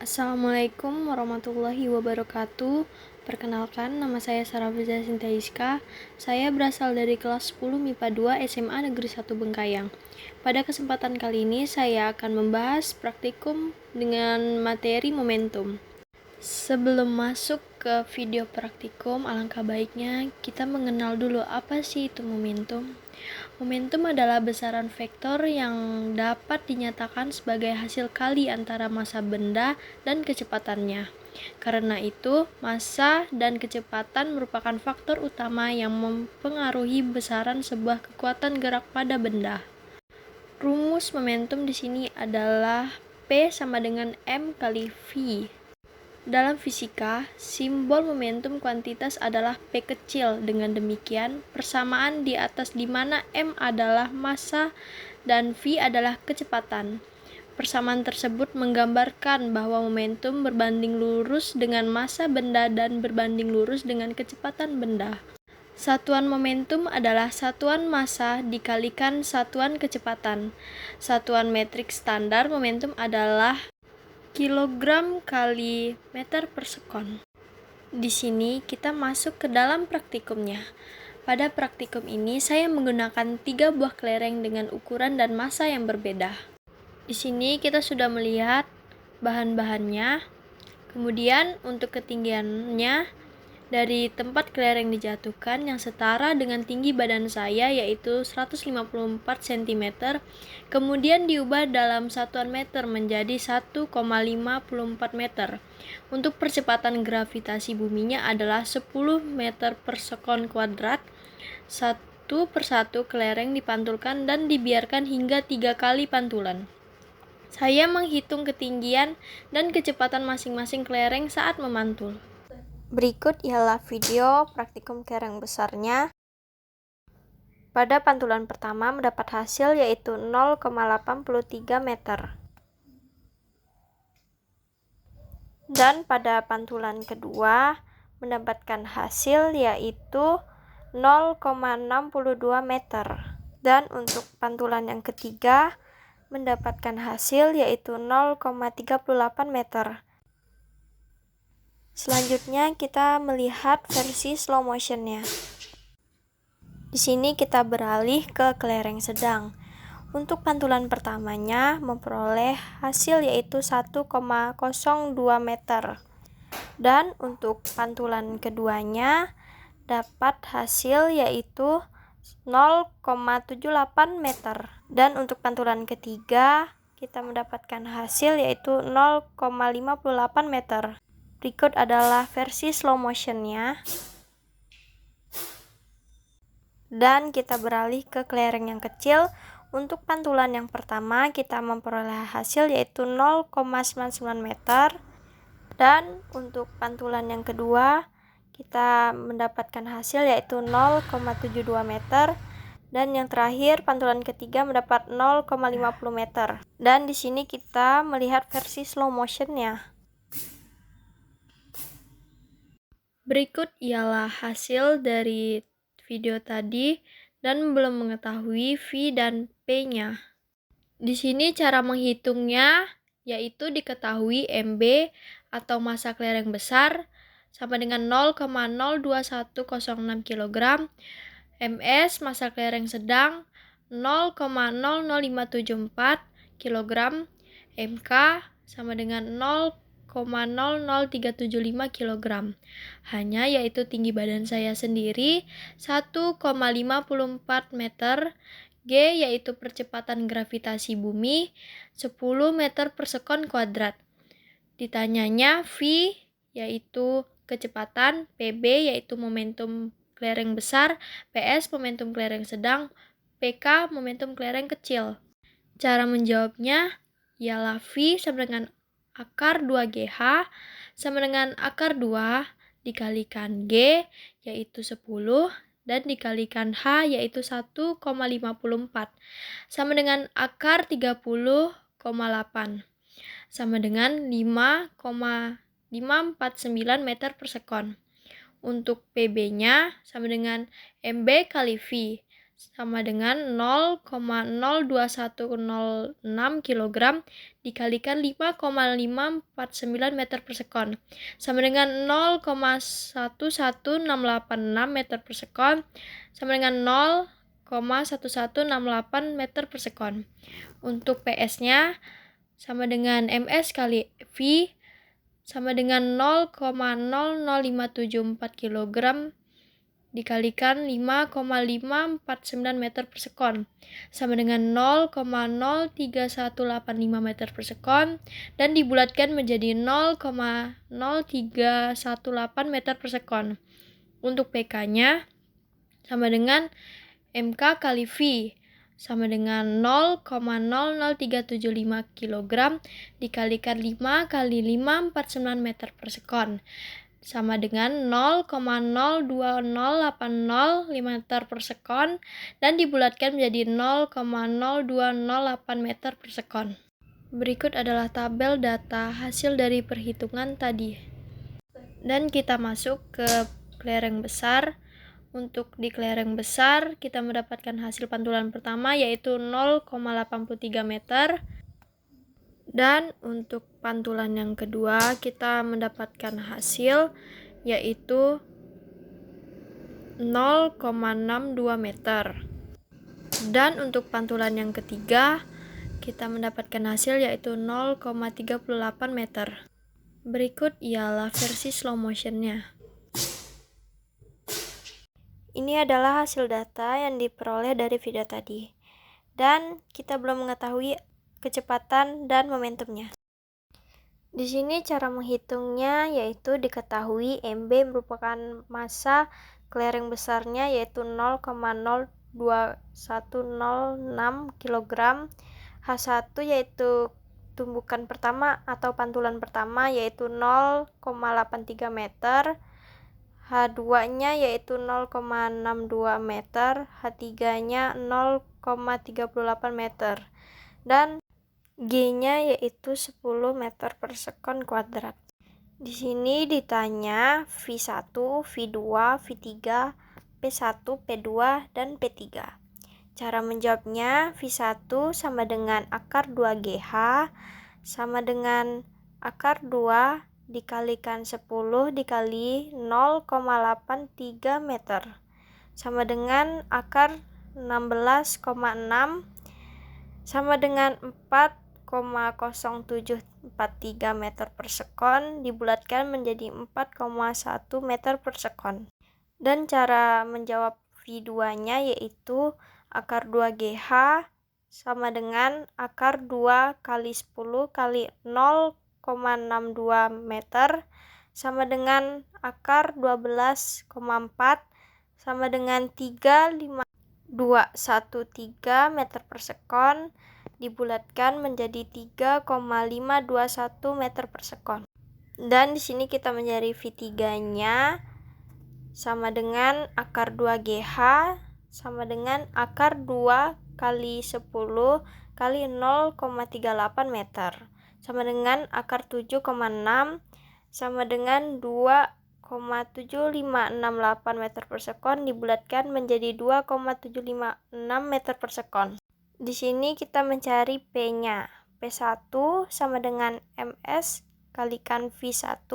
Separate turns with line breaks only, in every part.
Assalamualaikum warahmatullahi wabarakatuh. Perkenalkan, nama saya Sarafiza Sintaiska. Saya berasal dari kelas 10 MIPA 2 SMA Negeri 1 Bengkayang. Pada kesempatan kali ini saya akan membahas praktikum dengan materi momentum. Sebelum masuk ke video praktikum, alangkah baiknya kita mengenal dulu apa sih itu momentum. Momentum adalah besaran vektor yang dapat dinyatakan sebagai hasil kali antara massa benda dan kecepatannya. Karena itu, massa dan kecepatan merupakan faktor utama yang mempengaruhi besaran sebuah kekuatan gerak pada benda. Rumus momentum di sini adalah P sama dengan M kali V. Dalam fisika, simbol momentum kuantitas adalah P kecil. Dengan demikian, persamaan di atas di mana M adalah massa dan V adalah kecepatan. Persamaan tersebut menggambarkan bahwa momentum berbanding lurus dengan massa benda dan berbanding lurus dengan kecepatan benda. Satuan momentum adalah satuan massa dikalikan satuan kecepatan. Satuan metrik standar momentum adalah kilogram kali meter per sekon. Di sini kita masuk ke dalam praktikumnya. Pada praktikum ini saya menggunakan 3 buah kelereng dengan ukuran dan massa yang berbeda. Di sini kita sudah melihat bahan-bahannya. Kemudian untuk ketinggiannya dari tempat kelereng dijatuhkan yang setara dengan tinggi badan saya, yaitu 154 cm, kemudian diubah dalam satuan meter menjadi 1,54 meter. Untuk percepatan gravitasi buminya adalah 10 meter per sekon kuadrat. Satu persatu kelereng dipantulkan dan dibiarkan hingga 3 kali pantulan. Saya menghitung ketinggian dan kecepatan masing-masing kelereng saat memantul. Berikut ialah video praktikum kelereng besarnya. Pada pantulan pertama mendapat hasil yaitu 0,83 meter. Dan pada pantulan kedua mendapatkan hasil yaitu 0,62 meter. Dan untuk pantulan yang ketiga mendapatkan hasil yaitu 0,38 meter. Selanjutnya kita melihat versi slow motionnya. Di sini kita beralih ke kelereng sedang. Untuk pantulan pertamanya memperoleh hasil yaitu 1,02 meter. Dan untuk pantulan keduanya dapat hasil yaitu 0,78 meter. Dan untuk pantulan ketiga kita mendapatkan hasil yaitu 0,58 meter. Berikut adalah versi slow motionnya. Dan kita beralih ke kelereng yang kecil. Untuk pantulan yang pertama kita memperoleh hasil yaitu 0,99 meter. Dan untuk pantulan yang kedua kita mendapatkan hasil yaitu 0,72 meter. Dan yang terakhir pantulan ketiga mendapat 0,50 meter. Dan di sini kita melihat versi slow motionnya. Berikut ialah hasil dari video tadi dan belum mengetahui V dan P-nya. Di sini cara menghitungnya yaitu diketahui MB atau massa kelereng besar sama dengan 0,02106 kg, MS massa kelereng sedang 0,00574 kg, MK sama dengan 0,00375 kg. Hanya yaitu tinggi badan saya sendiri 1,54 meter, G yaitu percepatan gravitasi bumi 10 meter per sekon kuadrat. Ditanyanya V yaitu kecepatan, PB yaitu momentum kelereng besar, PS momentum kelereng sedang, PK momentum kelereng kecil. Cara menjawabnya ialah V sama dengan akar 2GH sama dengan akar 2 dikalikan G yaitu 10 dan dikalikan H yaitu 1,54 sama dengan akar 30,8 sama dengan 5,549 meter per sekon. Untuk PB-nya sama dengan MB kali V sama dengan 0,02106 kg dikalikan 5,549 meter per sekon sama dengan 0,11686 meter per sekon sama dengan 0,1168 meter per sekon. Untuk PS-nya sama dengan MS kali V sama dengan 0,00574 kg dikalikan 5,549 meter per sekon sama dengan 0,03185 meter per sekon dan dibulatkan menjadi 0,0318 meter per sekon. Untuk PK-nya sama dengan MK kali V sama dengan 0,00375 kg dikalikan 5 kali 549 meter per sekon sama dengan 0,02080 meter per sekon dan dibulatkan menjadi 0,0208 meter per sekon. Berikut adalah tabel data hasil dari perhitungan tadi. Dan kita masuk ke kelereng besar. Untuk di kelereng besar, kita mendapatkan hasil pantulan pertama yaitu 0,83 meter. Dan untuk pantulan yang kedua, kita mendapatkan hasil yaitu 0,62 meter. Dan untuk pantulan yang ketiga, kita mendapatkan hasil yaitu 0,38 meter. Berikut ialah versi slow motionnya. Ini adalah hasil data yang diperoleh dari video tadi. Dan kita belum mengetahui kecepatan dan momentumnya. Di sini cara menghitungnya yaitu diketahui MB merupakan massa kelereng besarnya yaitu 0,02106 kg, H1 yaitu tumbukan pertama atau pantulan pertama yaitu 0,83 meter, H2-nya yaitu 0,62 meter, H3-nya 0,38 meter, dan G-nya yaitu 10 meter per sekon kuadrat. Di sini ditanya V1, V2, V3, P1, P2, dan P3. Cara menjawabnya V1 sama dengan akar 2GH sama dengan akar 2 dikalikan 10 dikali 0,83 meter sama dengan akar 16,6 sama dengan 4,0743 meter per sekon dibulatkan menjadi 4,1 meter per sekon. Dan cara menjawab V2-nya yaitu akar 2GH sama dengan akar 2 kali 10 kali 0,62 meter sama dengan akar 12,4 sama dengan 3,5213 meter per sekon dibulatkan menjadi 3,521 meter per sekon. Dan di sini kita mencari V3-nya sama dengan akar 2GH sama dengan akar 2 kali 10 kali 0,38 meter sama dengan akar 7,6 sama dengan 2,7568 meter per sekon dibulatkan menjadi 2,756 meter per sekon. Di sini kita mencari P-nya. P1 sama dengan MS kalikan V1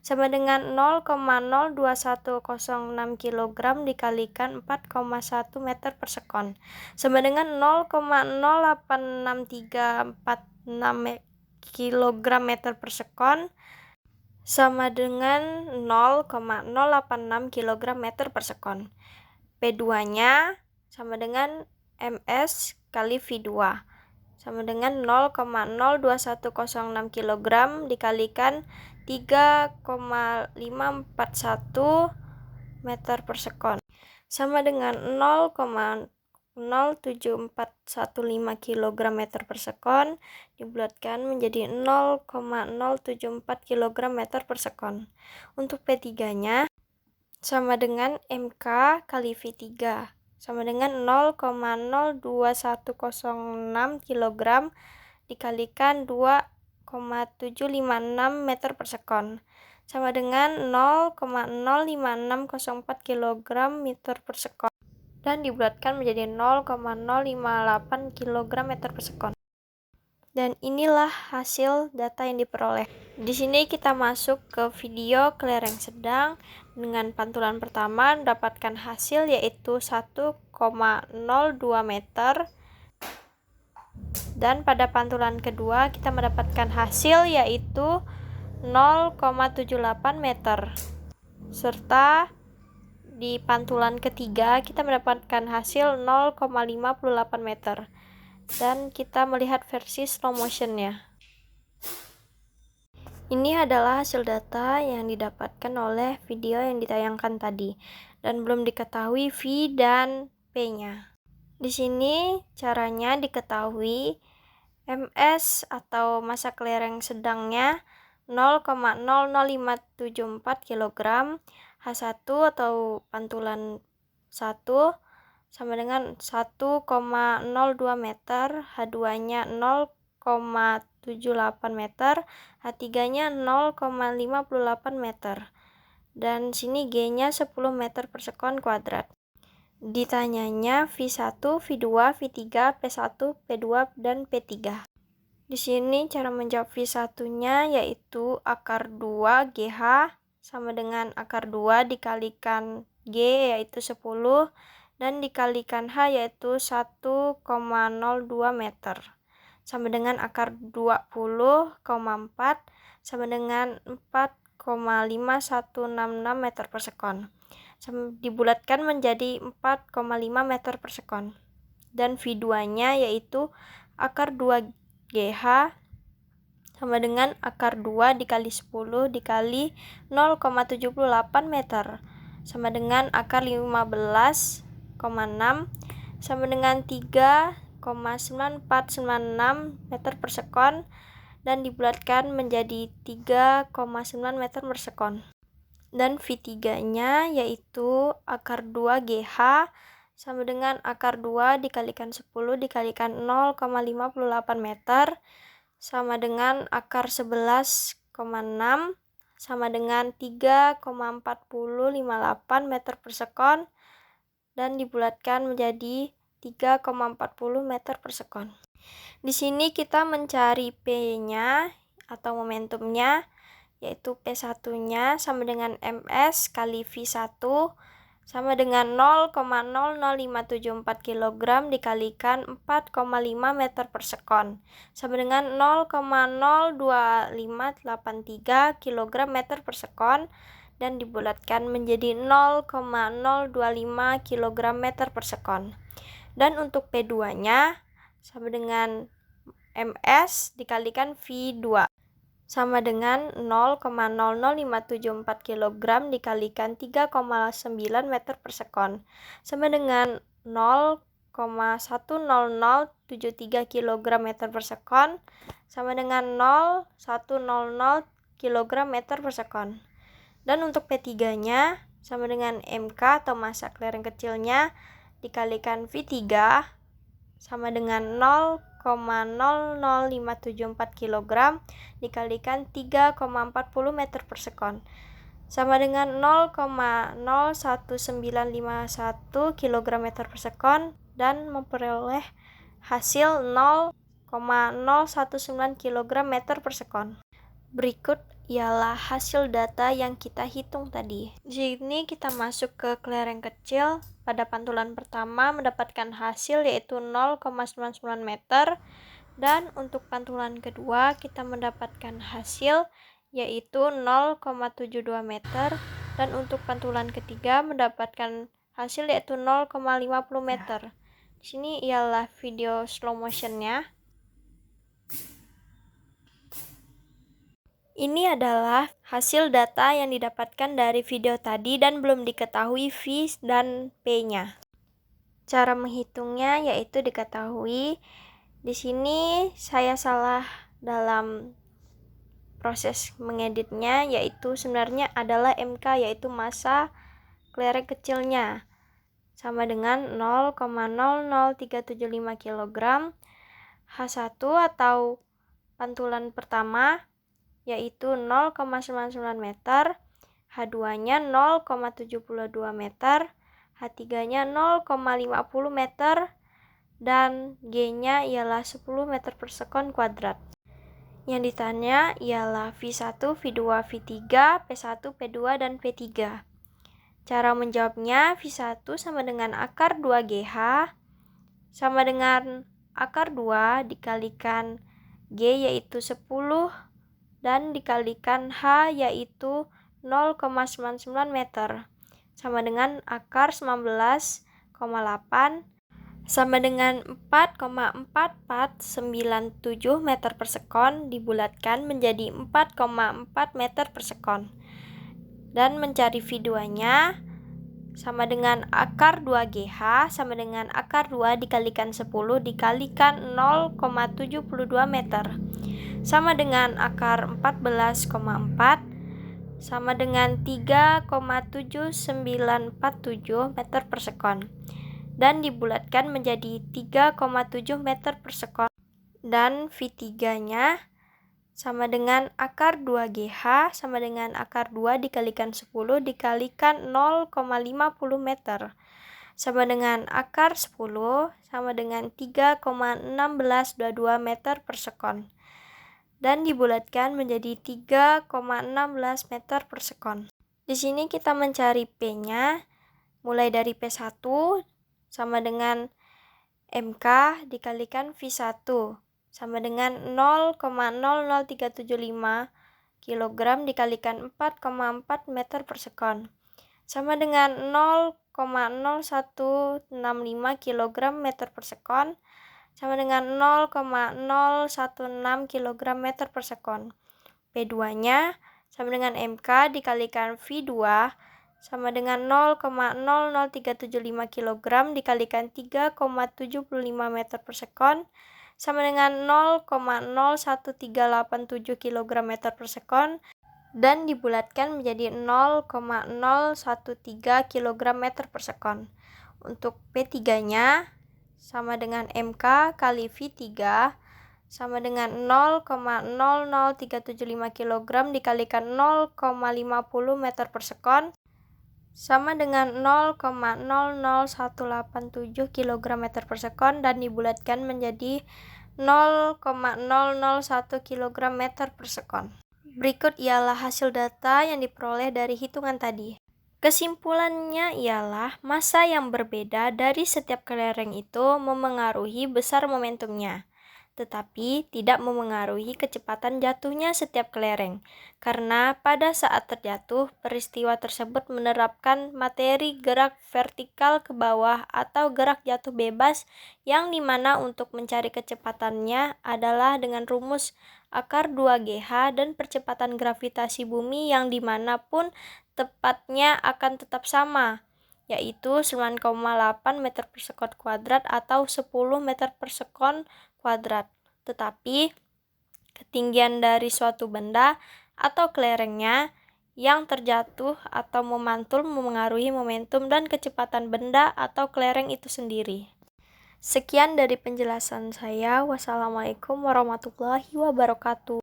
sama dengan 0,02106 kg dikalikan 4,1 meter per sekon sama dengan 0,08646 kg meter per sekon sama dengan 0,086 kg meter per sekon. P2-nya sama dengan MS kali V2 sama dengan 0,02106 kg dikalikan 3,541 meter per sekon sama dengan 0,07415 kg meter per sekon dibulatkan menjadi 0,074 kg meter per sekon. Untuk P3-nya sama dengan MK kali V3 sama dengan 0,02106 kg dikalikan 2,756 meter per sekon sama dengan 0,05604 kg meter per sekon. dan dibulatkan menjadi 0,058 kg meter per sekon. Dan inilah hasil data yang diperoleh. Di sini kita masuk ke video kelereng sedang. Dengan pantulan pertama mendapatkan hasil yaitu 1,02 meter. Dan pada pantulan kedua kita mendapatkan hasil yaitu 0,78 meter. Serta di pantulan ketiga kita mendapatkan hasil 0,58 meter. Dan kita melihat versi slow motionnya. Ini adalah hasil data yang didapatkan oleh video yang ditayangkan tadi dan belum diketahui V dan P-nya. Di sini caranya diketahui MS atau massa kelereng sedangnya 0,00574 kg, H1 atau pantulan 1 sama dengan 1,02 meter, H2-nya 0,78 meter, H3-nya 0,58 meter. Dan sini G-nya 10 meter per sekon kuadrat. Ditanyanya V1, V2, V3, P1, P2, dan P3. Di sini cara menjawab V1-nya yaitu akar 2 GH sama dengan akar 2 dikalikan G yaitu 10 dan dikalikan H yaitu 1,02 meter sama dengan akar 20,4 sama dengan 4,5166 meter per sekon. Dibulatkan menjadi 4,5 meter per sekon. Dan V2-nya yaitu akar 2 GH sama dengan akar 2 dikali 10 dikali 0,78 meter sama dengan akar 15,6 sama dengan 3,9496 meter per sekon dan dibulatkan menjadi 3,9 meter per sekon. Dan V3-nya yaitu akar 2 GH sama dengan akar 2 dikalikan 10 dikalikan 0,58 meter sama dengan akar 11,6 sama dengan 3,4058 meter per sekon dan dibulatkan menjadi 3,40 meter per sekon. Di sini kita mencari P-nya atau momentumnya yaitu P1-nya sama dengan MS kali V1 sama dengan 0,00574 kg dikalikan 4,5 meter per sekon sama dengan 0,02583 kg meter per sekon dan dibulatkan menjadi 0,025 kg meter per sekon. Dan untuk P2-nya sama dengan MS dikalikan V2 sama dengan 0,00574 kg dikalikan 3,9 meter per sekon sama dengan 0,10073 kg meter per sekon sama dengan 0,100 kg meter per sekon. Dan untuk P3-nya sama dengan MK atau massa kelereng kecilnya dikalikan V3 sama dengan 0,00574 kg dikalikan 3,40 meter per sekon sama dengan 0,01951 kg meter per sekon dan memperoleh hasil 0,019 kg meter per sekon. Berikut ialah hasil data yang kita hitung tadi. Di sini kita masuk ke kelereng kecil. Pada pantulan pertama mendapatkan hasil yaitu 0,99 meter. Dan untuk pantulan kedua kita mendapatkan hasil yaitu 0,72 meter. Dan untuk pantulan ketiga mendapatkan hasil yaitu 0,50 meter. Di sini ialah video slow motionnya. Ini adalah hasil data yang didapatkan dari video tadi dan belum diketahui V dan P-nya. Cara menghitungnya yaitu diketahui di sini saya salah dalam proses mengeditnya yaitu sebenarnya adalah MK yaitu massa kelereng kecilnya sama dengan 0,00375 kg. H1 atau pantulan pertama yaitu 0,99 meter, H2-nya 0,72 meter, H3-nya 0,50 meter, dan G-nya ialah 10 meter per sekon kuadrat. Yang ditanya ialah V1, V2, V3, P1, P2, dan P3. Cara menjawabnya, V1 sama dengan akar 2GH sama dengan akar 2 dikalikan G yaitu 10 dan dikalikan H yaitu 0,99 meter sama dengan akar 19,8 sama dengan 4,4497 meter per sekon dibulatkan menjadi 4,4 meter per sekon. Dan mencari V2-nya sama dengan akar 2GH sama dengan akar 2 dikalikan 10 dikalikan 0,72 meter sama dengan akar 14,4 sama dengan 3,7947 meter per sekon dan dibulatkan menjadi 3,7 meter per sekon. Dan V3-nya sama dengan akar 2GH sama dengan akar 2 dikalikan 10 dikalikan 0,50 meter sama dengan akar 10 sama dengan 3,1622 meter per sekon dan dibulatkan menjadi 3,16 meter per sekon. Di sini kita mencari P-nya mulai dari P1 sama dengan MK dikalikan V1 sama dengan 0,00375 kg dikalikan 4,4 meter per sekon sama dengan 0,0165 kg meter per sekon sama dengan 0,016 kg meter per sekon. P2-nya sama dengan MK dikalikan V2 sama dengan 0,00375 kg dikalikan 3,75 meter per sekon sama dengan 0,01387 kg meter per sekon dan dibulatkan menjadi 0,013 kg meter per sekon. Untuk P3-nya sama dengan MK kali V3 sama dengan 0,00375 kg dikalikan 0,50 meter per sekon sama dengan 0,00187 kg meter per sekon dan dibulatkan menjadi 0,001 kg meter per sekon. Berikut ialah hasil data yang diperoleh dari hitungan tadi. Kesimpulannya ialah massa yang berbeda dari setiap kelereng itu memengaruhi besar momentumnya, tetapi tidak memengaruhi kecepatan jatuhnya setiap kelereng, karena pada saat terjatuh, peristiwa tersebut menerapkan materi gerak vertikal ke bawah atau gerak jatuh bebas yang dimana untuk mencari kecepatannya adalah dengan rumus akar 2GH dan percepatan gravitasi bumi yang dimanapun tepatnya akan tetap sama, yaitu 9,8 meter per sekon kuadrat atau 10 meter per sekon kuadrat. Tetapi ketinggian dari suatu benda atau kelerengnya yang terjatuh atau memantul memengaruhi momentum dan kecepatan benda atau kelereng itu sendiri. Sekian dari penjelasan saya. Wassalamualaikum warahmatullahi wabarakatuh.